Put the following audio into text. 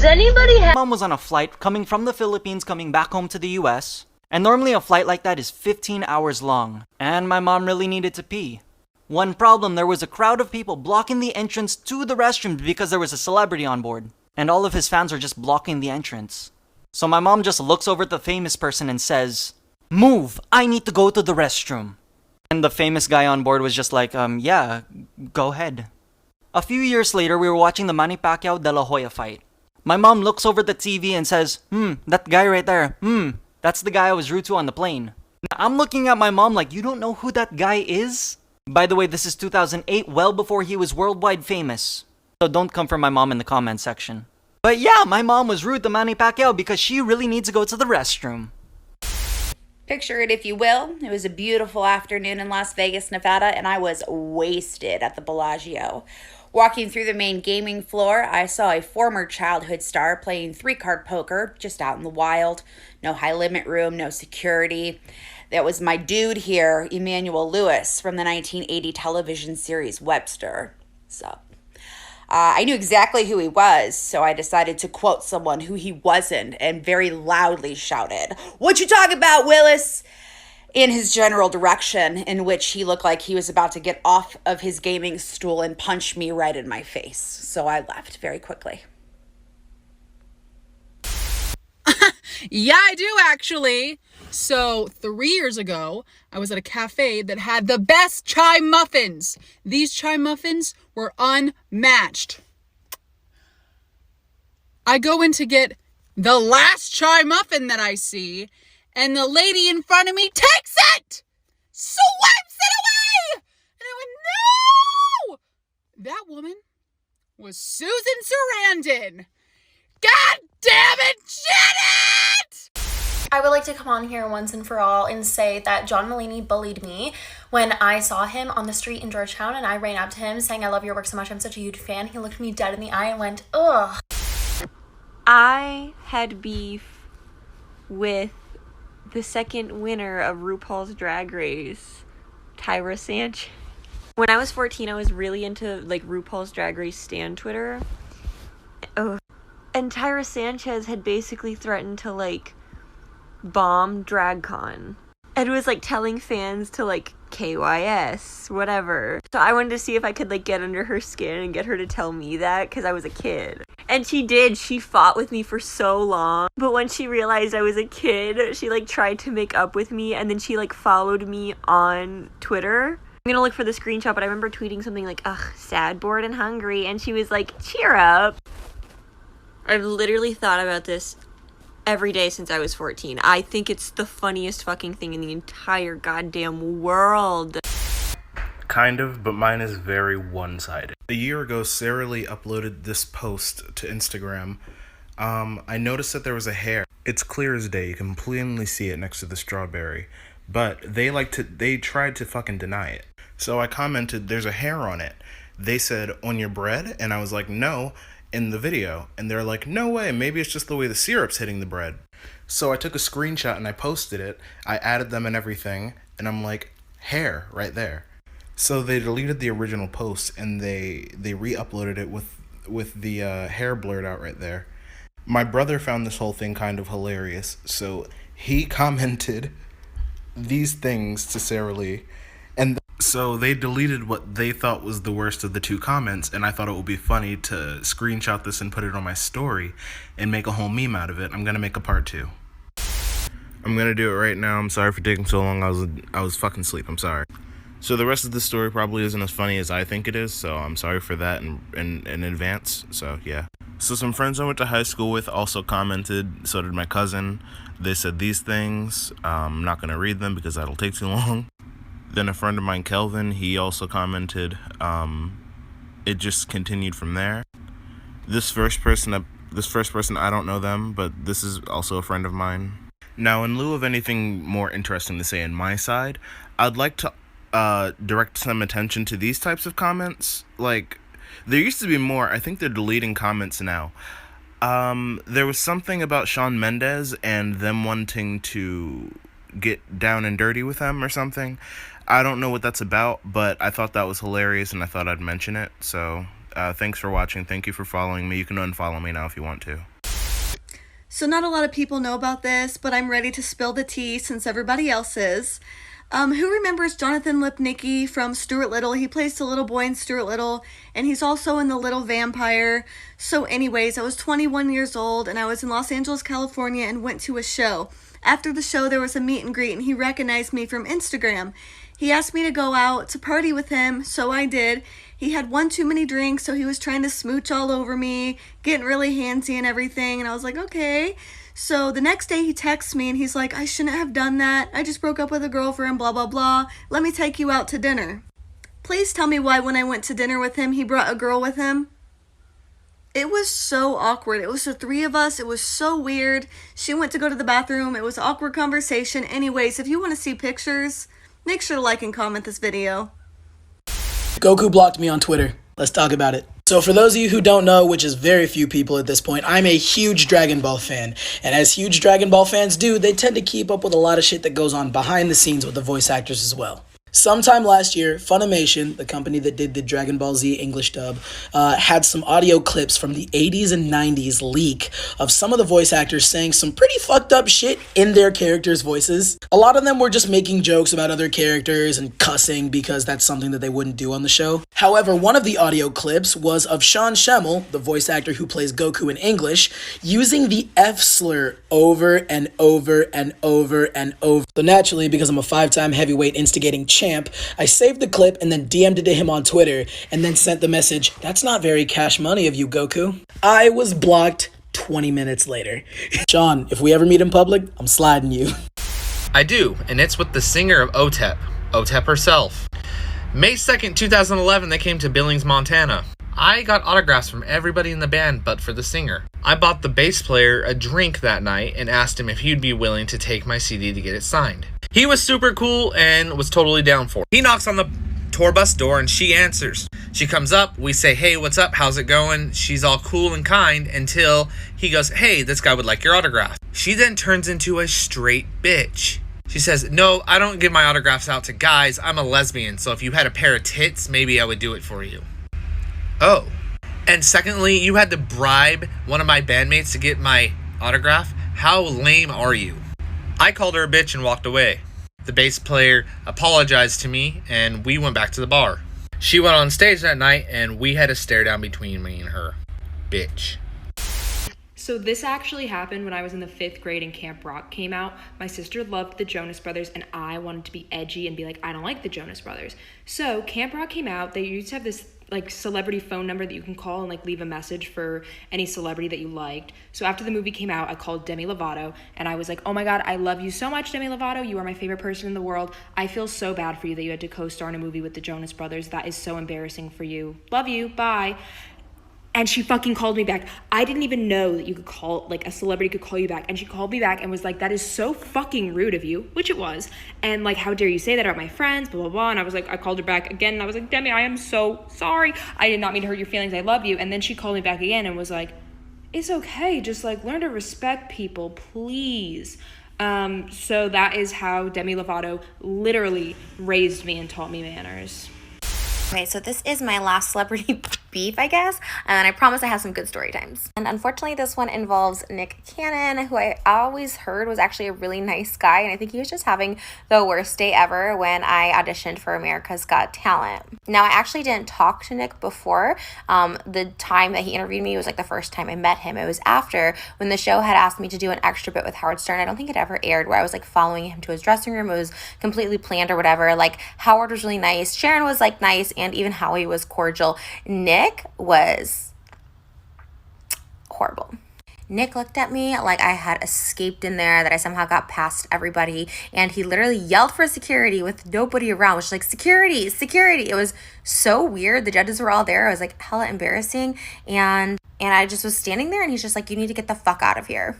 anybody have Mom was on a flight coming from the Philippines coming back home to the US, and normally a flight like that is 15 hours long, and my mom really needed to pee. One problem, there was a crowd of people blocking the entrance to the restroom because there was a celebrity on board, and all of his fans were just blocking the entrance. So my mom just looks over at the famous person and says, "Move, I need to go to the restroom." And the famous guy on board was just like, yeah, go ahead. A few years later, we were watching the Manny Pacquiao De La Hoya fight. My mom looks over the TV and says, that guy right there, that's the guy I was rude to on the plane. Now, I'm looking at my mom like, you don't know who that guy is? By the way, this is 2008, well before he was worldwide famous. So don't come for my mom in the comment section. But yeah, my mom was rude to Manny Pacquiao because she really needs to go to the restroom. Picture it, if you will. It was a beautiful afternoon in Las Vegas, Nevada, and I was wasted at the Bellagio. Walking through the main gaming floor, I saw a former childhood star playing 3-card poker just out in the wild. No high limit room, no security. That was my dude here, Emmanuel Lewis, from the 1980 television series Webster. So I knew exactly who he was, so I decided to quote someone who he wasn't and very loudly shouted, "What you talking about, Willis?" in his general direction, in which he looked like he was about to get off of his gaming stool and punch me right in my face. So I left very quickly. Yeah, I do actually. So 3 years ago, I was at a cafe that had the best chai muffins. These chai muffins were unmatched. I go in to get the last chai muffin that I see, and the lady in front of me takes it! Swipes it away! And I went, no! That woman was Susan Sarandon. God damn it, Janet! I would like to come on here once and for all and say that John Mulaney bullied me when I saw him on the street in Georgetown, and I ran up to him saying, "I love your work so much, I'm such a huge fan." He looked me dead in the eye and went, ugh. I had beef with the second winner of RuPaul's Drag Race, Tyra Sanchez. When I was 14, I was really into RuPaul's Drag Race stan Twitter. Oh. And Tyra Sanchez had basically threatened to bomb DragCon. And was telling fans to KYS, whatever. So I wanted to see if I could get under her skin and get her to tell me that, because I was a kid. And she did. She fought with me for so long. But when she realized I was a kid, she tried to make up with me, and then she followed me on Twitter. I'm gonna look for the screenshot, but I remember tweeting something ugh, sad, bored, and hungry, and she was cheer up. I've literally thought about this every day since I was 14. I think it's the funniest fucking thing in the entire goddamn world. Kind of, but mine is very one-sided. A year ago, Sarah Lee uploaded this post to Instagram. I noticed that there was a hair. It's clear as day, you can plainly see it next to the strawberry. But they tried to fucking deny it. So I commented, "There's a hair on it." They said, "On your bread?" And I was like, "No," in the video. And they're like, "No way, maybe it's just the way the syrup's hitting the bread." So I took a screenshot and I posted it. I added them and everything. And I'm like, hair right there. So they deleted the original post and they re-uploaded it with the hair blurred out right there. My brother found this whole thing kind of hilarious, so he commented these things to Sarah Lee, and so they deleted what they thought was the worst of the two comments, and I thought it would be funny to screenshot this and put it on my story and make a whole meme out of it. I'm gonna make a part 2. I'm gonna do it right now. I'm sorry for taking so long. I was fucking asleep. I'm sorry. So the rest of the story probably isn't as funny as I think it is, so I'm sorry for that in advance. So yeah. So some friends I went to high school with also commented, so did my cousin. They said these things. I'm not going to read them because that'll take too long. Then a friend of mine, Kelvin, he also commented. It just continued from there. This first person, I don't know them, but this is also a friend of mine. Now, in lieu of anything more interesting to say on my side, I'd like to direct some attention to these types of comments. There used to be more. I think they're deleting comments now. There was something about Shawn Mendes and them wanting to get down and dirty with them or something. I don't know what that's about, but I thought that was hilarious and I thought I'd mention it. So thanks for watching. Thank you for following me. You can unfollow me now if you want to. So not a lot of people know about this, but I'm ready to spill the tea since everybody else is. Who remembers Jonathan Lipnicki from Stuart Little? He plays the little boy in Stuart Little, and he's also in The Little Vampire. So anyways, I was 21 years old, and I was in Los Angeles, California, and went to a show. After the show, there was a meet and greet, and he recognized me from Instagram. He asked me to go out to party with him, so I did. He had one too many drinks, so he was trying to smooch all over me, getting really handsy and everything, and I was like, okay. So the next day he texts me and he's like, I shouldn't have done that. I just broke up with a girlfriend, blah, blah, blah. Let me take you out to dinner. Please tell me why when I went to dinner with him, he brought a girl with him. It was so awkward. It was the three of us. It was so weird. She went to go to the bathroom. It was an awkward conversation. Anyways, if you want to see pictures, make sure to like and comment this video. Goku blocked me on Twitter. Let's talk about it. So for those of you who don't know, which is very few people at this point, I'm a huge Dragon Ball fan. And as huge Dragon Ball fans do, they tend to keep up with a lot of shit that goes on behind the scenes with the voice actors as well. Sometime last year, Funimation, the company that did the Dragon Ball Z English dub, had some audio clips from the 80s and 90s leak of some of the voice actors saying some pretty fucked up shit in their characters' voices. A lot of them were just making jokes about other characters and cussing because that's something that they wouldn't do on the show. However, one of the audio clips was of Sean Schemmel, the voice actor who plays Goku in English, using the F slur over and over and over and over. So naturally, because I'm a 5-time heavyweight instigating champ, I saved the clip and then DM'd it to him on Twitter and then sent the message, "That's not very cash money of you, Goku." I was blocked 20 minutes later. Sean, if we ever meet in public, I'm sliding you. I do, and it's with the singer of OTEP, OTEP herself. May 2nd, 2011, they came to Billings, Montana. I got autographs from everybody in the band but for the singer. I bought the bass player a drink that night and asked him if he'd be willing to take my CD to get it signed. He was super cool and was totally down for it. He knocks on the tour bus door and she answers. She comes up, we say, "Hey, what's up? How's it going?" She's all cool and kind until he goes, "Hey, this guy would like your autograph." She then turns into a straight bitch. She says, "No, I don't give my autographs out to guys. I'm a lesbian, so if you had a pair of tits, maybe I would do it for you." Oh. And secondly, you had to bribe one of my bandmates to get my autograph? How lame are you? I called her a bitch and walked away. The bass player apologized to me and we went back to the bar. She went on stage that night and we had a stare down between me and her. Bitch. So this actually happened when I was in the 5th grade and Camp Rock came out. My sister loved the Jonas Brothers and I wanted to be edgy and be like, I don't like the Jonas Brothers. So Camp Rock came out. They used to have this like celebrity phone number that you can call and like leave a message for any celebrity that you liked. So after the movie came out, I called Demi Lovato and I was like, "Oh my God, I love you so much, Demi Lovato. You are my favorite person in the world. I feel so bad for you that you had to co-star in a movie with the Jonas Brothers. That is so embarrassing for you. Love you. Bye." And she fucking called me back. I didn't even know that you could call, like, a celebrity could call you back. And she called me back and was like, "That is so fucking rude of you," which it was. And, like, "How dare you say that about my friends, blah, blah, blah." And I was like, I called her back again. And I was like, "Demi, I am so sorry. I did not mean to hurt your feelings. I love you." And then she called me back again and was like, "It's okay. Just, like, learn to respect people, please." So that is how Demi Lovato literally raised me and taught me manners. Okay, so this is my last celebrity beef, I guess, and I promise I have some good story times. And unfortunately, this one involves Nick Cannon, who I always heard was actually a really nice guy, and I think he was just having the worst day ever when I auditioned for America's Got Talent. Now, I actually didn't talk to Nick before. The time that he interviewed me was like the first time I met him. It was after when the show had asked me to do an extra bit with Howard Stern. I don't think it ever aired, where I was like following him to his dressing room. It was completely planned or whatever. Like, Howard was really nice. Sharon was like nice, and even Howie was cordial. Nick was horrible. Nick looked at me like I had escaped in there, that I somehow got past everybody, and he literally yelled for security with nobody around, which, like, security, security. It was so weird. The judges were all there. It was like hella embarrassing, and I just was standing there, and he's just like, "You need to get the fuck out of here."